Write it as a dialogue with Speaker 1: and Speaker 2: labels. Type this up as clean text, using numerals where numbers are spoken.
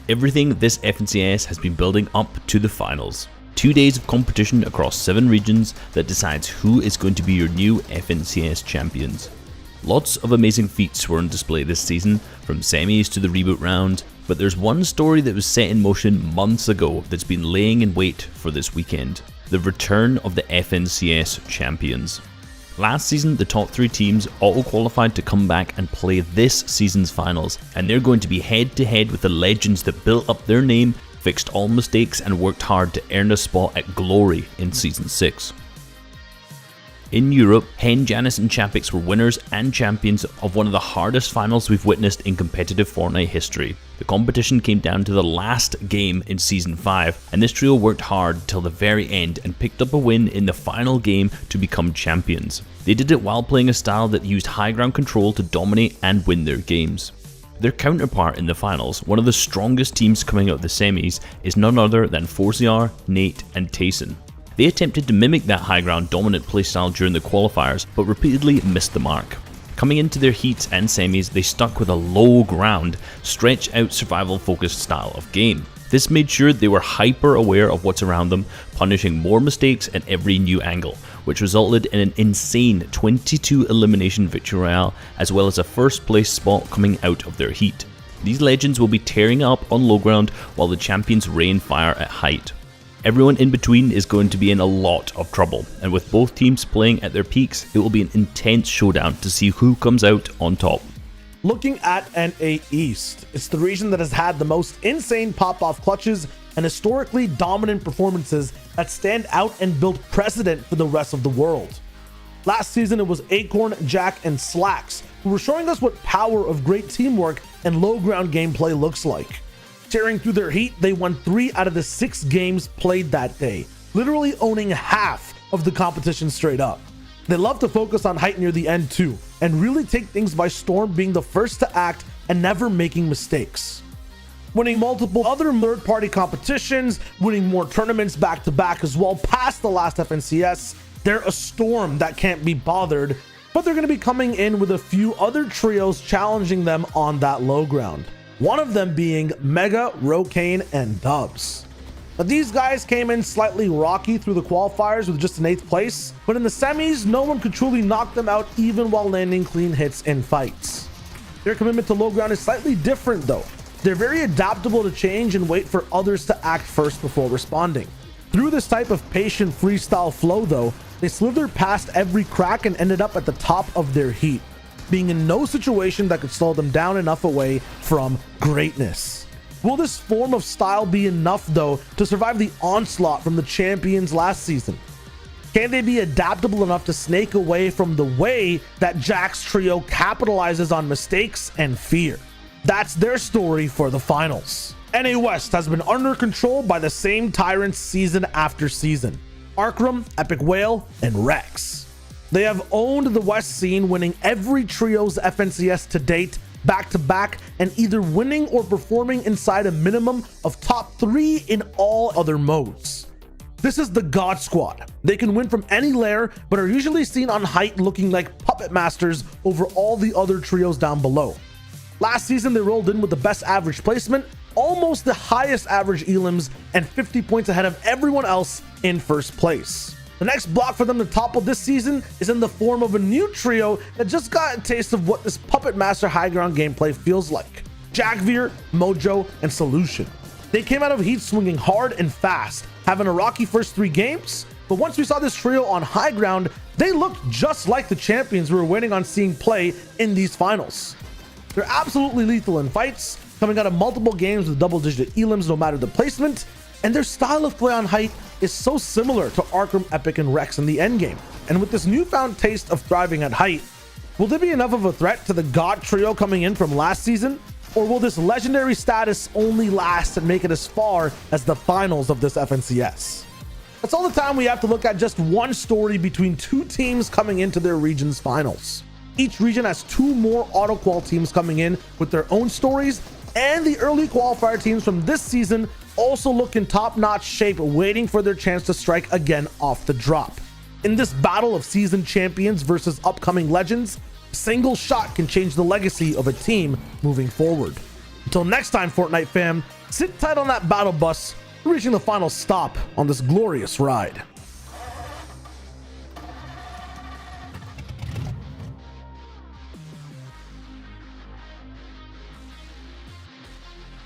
Speaker 1: everything this FNCS has been building up to the finals. 2 days of competition across 7 regions that decides who is going to be your new FNCS champions. Lots of amazing feats were on display this season, from semis to the reboot round, but there's one story that was set in motion months ago that's been laying in wait for this weekend: the return of the FNCS champions. Last season, the top 3 teams auto-qualified to come back and play this season's finals, and they're going to be head-to-head with the legends that built up their name, fixed all mistakes, and worked hard to earn a spot at Glory in Season 6. In Europe, Hen, Janus and Chapix were winners and champions of one of the hardest finals we've witnessed in competitive Fortnite history. The competition came down to the last game in Season 5, and this trio worked hard till the very end and picked up a win in the final game to become champions. They did it while playing a style that used high ground control to dominate and win their games. Their counterpart in the finals, one of the strongest teams coming out of the semis, is none other than Forziar, Nate and Tayson. They attempted to mimic that high ground dominant playstyle during the qualifiers, but repeatedly missed the mark. Coming into their heats and semis, they stuck with a low ground, stretch out survival focused style of game. This made sure they were hyper aware of what's around them, punishing more mistakes at every new angle, which resulted in an insane 22 elimination victory royale, as well as a first place spot coming out of their heat. These legends will be tearing up on low ground while the champions rain fire at height. Everyone in between is going to be in a lot of trouble, and with both teams playing at their peaks, it will be an intense showdown to see who comes out on top.
Speaker 2: Looking at NA East, it's the region that has had the most insane pop-off clutches and historically dominant performances that stand out and build precedent for the rest of the world. Last season it was Acorn, Jack, and Slacks who were showing us what power of great teamwork and low ground gameplay looks like. Tearing through their heat, they won 3 out of the 6 games played that day, literally owning half of the competition straight up. They love to focus on height near the end too, and really take things by storm, being the first to act and never making mistakes. Winning multiple other third-party competitions, winning more tournaments back-to-back as well past the last FNCS, they're a storm that can't be bothered, but they're going to be coming in with a few other trios challenging them on that low ground. One of them being Mega, Rokane, and Dubs. Now, these guys came in slightly rocky through the qualifiers with just an 8th place, but in the semis, no one could truly knock them out even while landing clean hits in fights. Their commitment to low ground is slightly different though. They're very adaptable to change and wait for others to act first before responding. Through this type of patient freestyle flow though, they slithered past every crack and ended up at the top of their heat, being in no situation that could slow them down enough away from greatness. Will this form of style be enough though to survive the onslaught from the champions last season? Can they be adaptable enough to snake away from the way that Jack's trio capitalizes on mistakes and fear? That's their story for the finals. NA West has been under control by the same tyrants season after season: Arkram, Epic Whale, and Rex. They have owned the West scene, winning every trio's FNCS to date, back-to-back, and either winning or performing inside a minimum of top 3 in all other modes. This is the God Squad. They can win from any lair, but are usually seen on height looking like puppet masters over all the other trios down below. Last season, they rolled in with the best average placement, almost the highest average elims, and 50 points ahead of everyone else in first place. The next block for them to topple this season is in the form of a new trio that just got a taste of what this puppet master high ground gameplay feels like: Jackveer, Mojo, and Solution. They came out of heat swinging hard and fast, having a rocky first 3 games, but once we saw this trio on high ground, they looked just like the champions we were waiting on seeing play in these finals. They're absolutely lethal in fights, coming out of multiple games with double-digit elims no matter the placement, and their style of play on height is so similar to Arkram, Epic, and Rex in the endgame. And with this newfound taste of thriving at height, will there be enough of a threat to the God trio coming in from last season? Or will this legendary status only last and make it as far as the finals of this FNCS? That's all the time we have to look at just one story between 2 teams coming into their region's finals. Each region has 2 more auto-qual teams coming in with their own stories, and the early qualifier teams from this season also look in top-notch shape, waiting for their chance to strike again off the drop. In this battle of seasoned champions versus upcoming legends, a single shot can change the legacy of a team moving forward. Until next time, Fortnite fam, sit tight on that battle bus, reaching the final stop on this glorious ride.